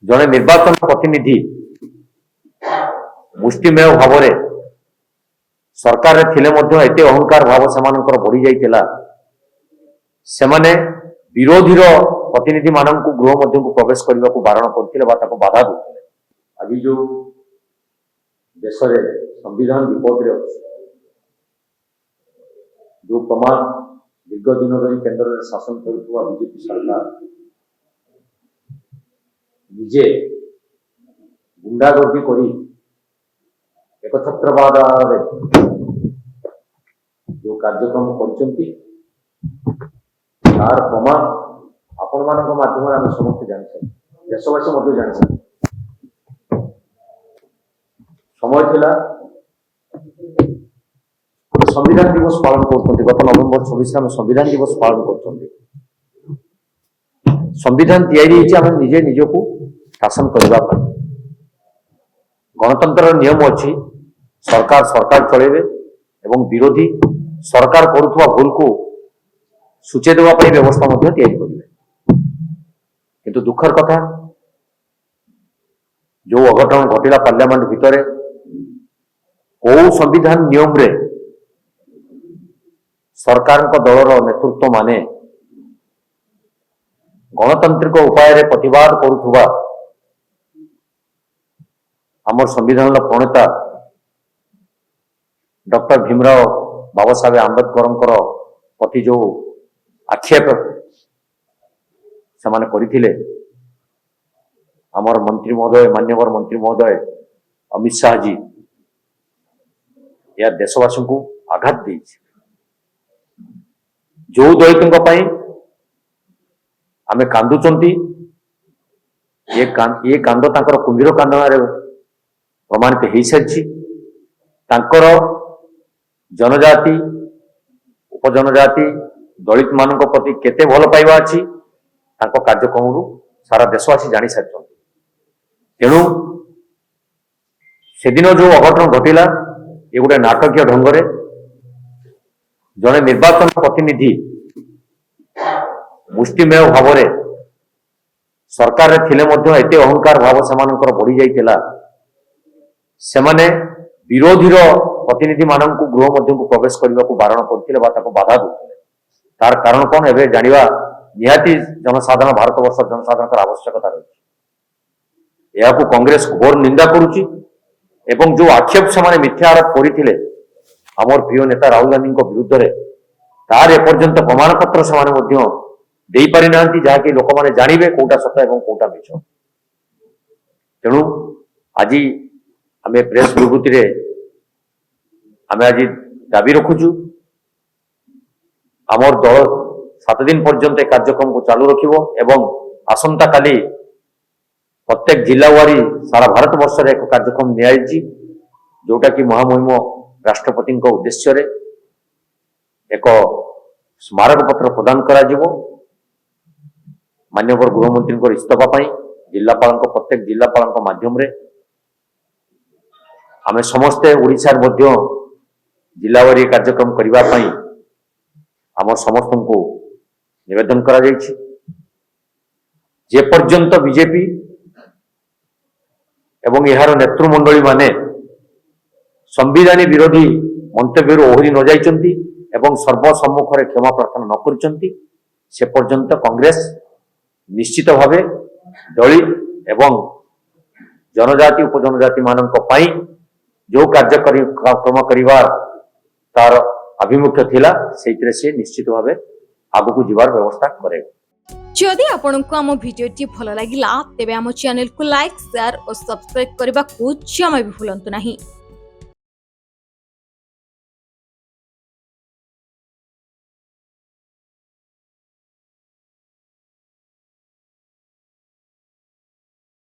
जड़े निर्वाचन प्रतिनिधि मुष्टिमेय भाव सरकार थिले मध्य एते अहंकार भाव से बढ़ी जाइतिला सेमाने विरोधी प्रतिनिधि मानक गृह मध्य को प्रवेश करने को बारण करते बाधा देते। आज जो देश में संविधान विपद जो प्रमाण दीर्घ दिन धरी केन्द्र में शासन करुवा बीजेपी सरकार निजे गुंडागर्दी करी एकछत्रवाद जो कार्यक्रम करछंती तार प्रमाण आपण मानक माध्यम आम समस्त जानी देशवासी जानी समय थिला संविधान दिवस पालन करते गत नवेम्बर 26 आम संविधान दिवस पालन करते संविधान या निजे निजक शासन करने गणतंत्र नियम अच्छी सरकार सरकार चलेबे एवं विरोधी सरकार करुवा भूल को सूचे देवाई व्यवस्था करेंगे किंतु दुखर कथा जो अघटन घटिला पार्लियामेंट भितर कौ संविधान नियम रे सरकार दलर नेतृत्व माने गणतांत्रिक उपाय प्रतिवाद करुवा आमर संविधान प्रणेता डॉक्टर भीमराव बाबा साहेब आंबेडकर प्रति जो आक्षेप से करथिले आमर मंत्री महोदय मान्यवर मंत्री महोदय अमित शाह जी या देशवासी को आघात दे जो दलितों आम कांदुचंती ये कांद तांकर कुंभीर कांदनारे प्रमाणित हो सारी जनजाति उपजनजाति दलित मान प्रति केते भल पाइबा अच्छी कार्यक्रम सारा देशवासी जानी सारी तेणु से दिन जो अघटन घटिला ये गोटे नाटकीय ढंग से जड़े निर्वाचन प्रतिनिधि मुष्टिमेय भाव सरकार थिले मध्य एते अहंकार भाव से बढ़ी जाइतिला सेमाने विरोधी प्रतिनिधि मानक गृह मध्य को प्रवेश करने को बारण करते बाधा देते तार कारण कौन एवं जाना निहाती जनसाधारण भारत वर्ष जनसाधारण आवश्यकता रही यह कांग्रेस घोर निंदा करुच्ची एवं जो आक्षेप से मिथ्या आरोप करते आमर प्रिय नेता राहुल गांधी विरुद्ध में तार एपर्यंत प्रमाणपत्र से पारि ना जहाँकि लोक मैंने जानवे कौटा सत और कौटा मिछ तेणु आज आम प्रेस विभूति आम आज दाबी रखुचु आमर दल 7 दिन पर्यंत कार्यक्रम को चालू रखिबो एवं आसंता काली प्रत्येक जिला वारी सारा भारत वर्ष एक कार्यक्रम नियायछि जोटा कि महामहिम राष्ट्रपति उद्देश्य रे एक स्मारक पत्र प्रदान करा जिवो मान्यवर गृहमंत्री इस्तीफा पाई जिलापाल प्रत्येक जिलापाल माध्यम रे आमे समस्ते ओडिशा मध्य जिलावारी कार्यक्रम करिबा पाई आम समस्त को निवेदन करा जायछि जे पर्यंत बीजेपी एवं यार नेतृमंडली माने संविधान विरोधी मंतव्य ओहरी न जाइछन्ति एवं सर्वसम्मुख में क्षमा प्रार्थना न करिछन्ति से पर्यंत कांग्रेस निश्चित भावे दलित एवं जनजाति उपजनजाति मानक पाई जो कार्यक्रम करिवार तार अभिमुख्य थिला सेइतरे से निश्चित भावे आगु को जीवार व्यवस्था करेगा। जदि आपनको आम भिडियोटी भल लागिला तेबे आम चैनल को लाइक शेयर और सब्सक्राइब करबा को जमा भी भूलंतु नहीं।